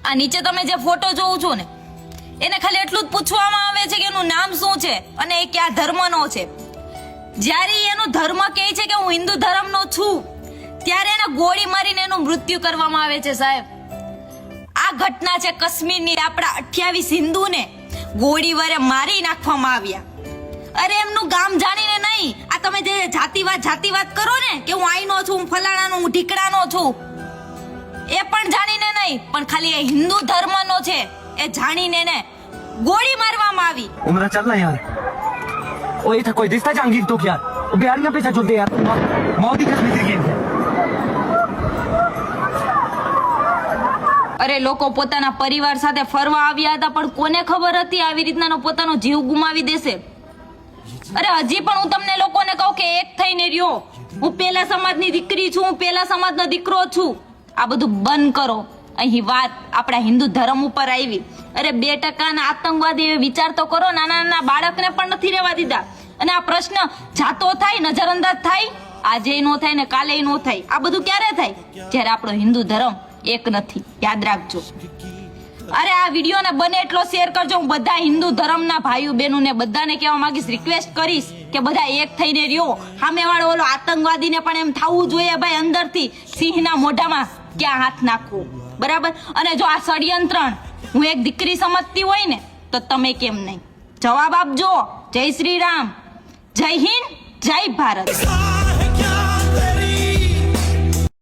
આ નીચે તમે જે ફોટો જોઉં છો ને એને ખાલી એટલું જ પૂછવામાં આવે છે કે એનું નામ શું છે અને એ કયા ધર્મનો છે. જ્યારે એનો ધર્મ કહે છે કે હું હિન્દુ ધર્મનો છું ત્યારે એને ગોળી મારીને એનું મૃત્યુ કરવામાં આવે છે સાહેબ. આ ઘટના છે કાશ્મીરની. આપણા 28 હિન્દુને ગોળી વડે મારી નાખવામાં આવ્યા. અરે એમનું ગામ જાણીને નહીં, આ તમે જે જાતિવાદ કરો ને કે હું આઈનો છું, હું ફલાણાનો, હું ઢીકડાનો છું, એ પણ જાણીને નહીં, પણ ખાલી એ હિન્દુ ધર્મનો છે એ જાણીને ને ગોળી મારવામાં આવી. उमरा चल ना यार. ओ ये था कोई दिखता जहांगीर तो क्या बिहारियां पे चलते यार. मोदी कश्मीर गेम है. અરે લોકો પોતાના પરિવાર સાથે ફરવા આવ્યા હતા પણ કોને ખબર હતી આવી રીતના પોતાનો જીવ ગુમાવી દેશે. અરે હજી પણ હું તમને લોકોને કહું કે એક થઈને રહ્યો. હું પેલા સમાજની દીકરી છું, હું પેલા સમાજનો દીકરો છું. આ બધું બંધ કરો. અહીં વાત આપણા હિન્દુ ધર્મ ઉપર આવી. અરે 2% આતંકવાદી વિચાર તો કરો. નાના નાના બાળકને પણ નથી રહેવા દીધા. અને આ પ્રશ્ન જાતો થાય, નજરઅંદાજ થાય, આજે ન થાય ને કાલે ન થાય. આ બધું ક્યારે થાય? જ્યારે આપણો હિન્દુ ધર્મ એક નથી. યાદ રાખજો. અરે આ વિડીયોને બને એટલો શેર કરજો. હું બધા હિન્દુ ધર્મના ભાઈઓ બહેનોને બધાને કહેવા માંગીશ, રિક્વેસ્ટ કરીશ કે બધા એક થઈને રહ્યો. સામેવાળો ઓલો આતંકવાદીને પણ એમ થવું જોઈએ ભાઈ અંદરથી સિંહના મોઢામાં ક્યાં હાથ નાખવો. બરાબર. અને જો આ ષડયંત્રણ હું એક દીકરી સમજતી હોય ને તો તમે કેમ નહીં? જવાબ આપજો. જય શ્રી રામ, જય હિન્દ, જય ભારત.